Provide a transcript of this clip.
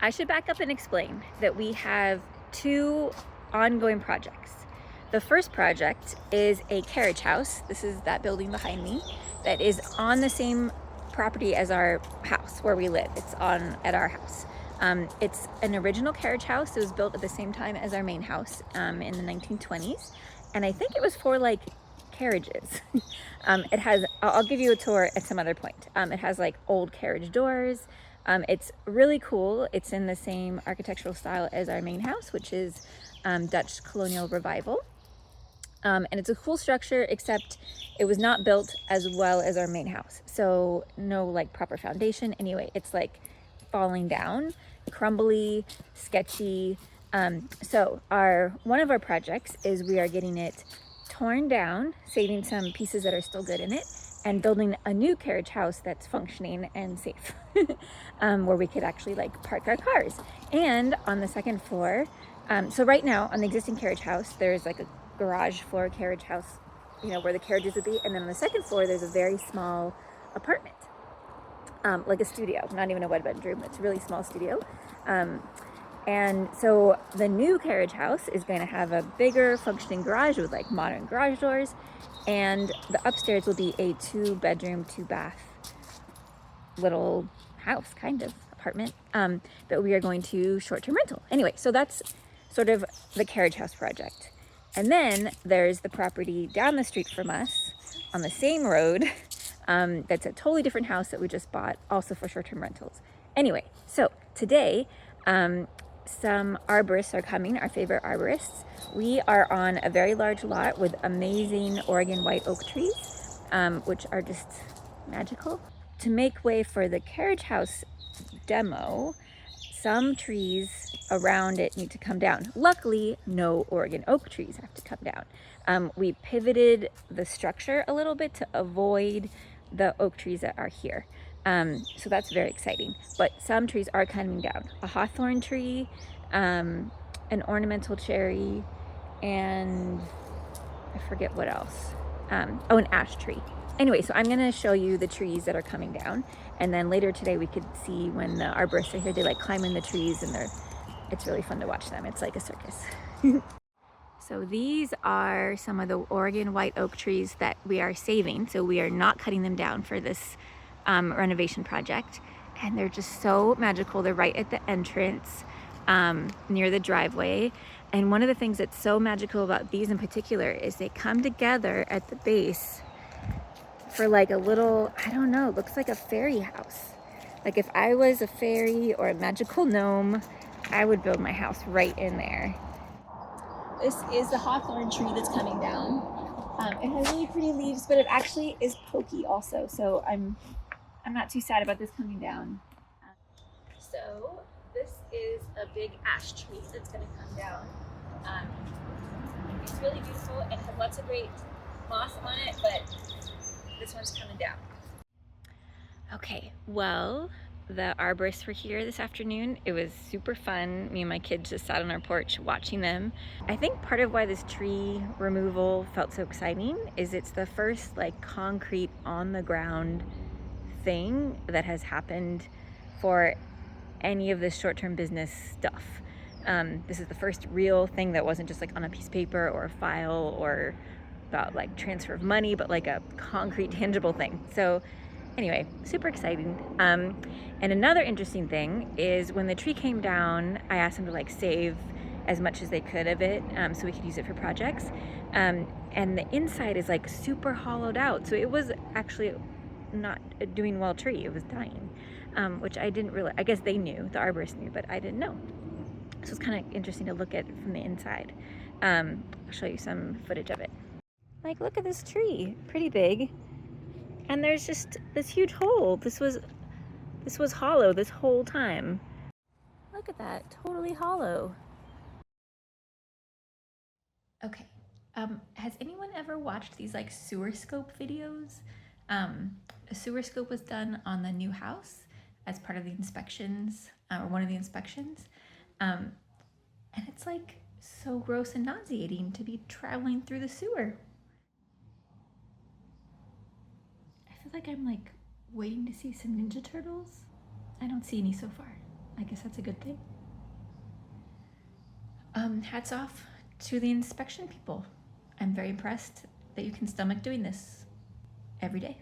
I should back up and explain that we have two ongoing projects. The first project is a carriage house. This is that building behind me that is on the same property as our house where we live. It's on at our house. It's an original carriage house. It was built at the same time as our main house in the 1920s. And I think it was for like carriages. It has, I'll give you a tour at some other point. It has like old carriage doors. It's really cool. It's in the same architectural style as our main house, which is Dutch colonial revival. And it's a cool structure, except it was not built as well as our main house. So no like proper foundation. Anyway, it's like falling down, crumbly, sketchy. So one of our projects is we are getting it torn down, saving some pieces that are still good in it, and building a new carriage house that's functioning and safe, where we could actually like park our cars. And on the second floor, so right now on the existing carriage house, there's like a garage floor carriage house, where the carriages would be. And then on the second floor, there's a very small apartment, like a studio, not even a one bedroom. It's a really small studio. And so the new carriage house is going to have a bigger functioning garage with like modern garage doors. And the upstairs will be a 2-bedroom, 2-bath little house, kind of apartment, that we are going to short-term rental. Anyway, so that's sort of the carriage house project. And then there's the property down the street from us on the same road. That's a totally different house that we just bought, also for short-term rentals. Anyway, so today, some arborists are coming, our favorite arborists. We are on a very large lot with amazing Oregon white oak trees, which are just magical. To make way for the carriage house demo, some trees around it need to come down. Luckily, no Oregon oak trees have to come down. We pivoted the structure a little bit to avoid the oak trees that are here. So that's very exciting. But some trees are coming down. A hawthorn tree, an ornamental cherry, and I forget what else. An ash tree. Anyway, so I'm gonna show you the trees that are coming down, and then later today we could see when the arborists are here, they like climb in the trees, and it's really fun to watch them. It's like a circus. So these are some of the Oregon white oak trees that we are saving. So we are not cutting them down for this renovation project, and they're just so magical. They're right at the entrance, near the driveway. And one of the things that's so magical about these in particular is they come together at the base for like a little, I don't know, looks like a fairy house. Like if I was a fairy or a magical gnome, I would build my house right in there. This is the hawthorn tree that's coming down. It has really pretty leaves, but it actually is pokey also. So I'm not too sad about this coming down. So this is a big ash tree that's going to come down. It's really beautiful. It has lots of great moss on it, but this one's coming down. Okay, well, the arborists were here this afternoon. It was super fun. Me and my kids just sat on our porch watching them. I think part of why this tree removal felt so exciting is it's the first like concrete on the ground thing that has happened for any of this short-term business stuff. This is the first real thing that wasn't just like on a piece of paper or a file or about like transfer of money, but like a concrete, tangible thing. So anyway, super exciting. And another interesting thing is when the tree came down, I asked them to like save as much as they could of it, so we could use it for projects. And the inside is like super hollowed out. So it was actually not a doing well tree, it was dying, which I didn't really, I guess they knew, the arborists knew, but I didn't know. So it's kind of interesting to look at it from the inside. I'll show you some footage of it. Like, look at this tree, pretty big. And there's just this huge hole. This was hollow this whole time. Look at that, totally hollow. Okay, has anyone ever watched these like sewer scope videos? A sewer scope was done on the new house as part of the inspections, or one of the inspections. And it's like so gross and nauseating to be traveling through the sewer. I feel like I'm like waiting to see some Ninja Turtles. I don't see any so far. I guess that's a good thing. Hats off to the inspection people. I'm very impressed that you can stomach doing this every day.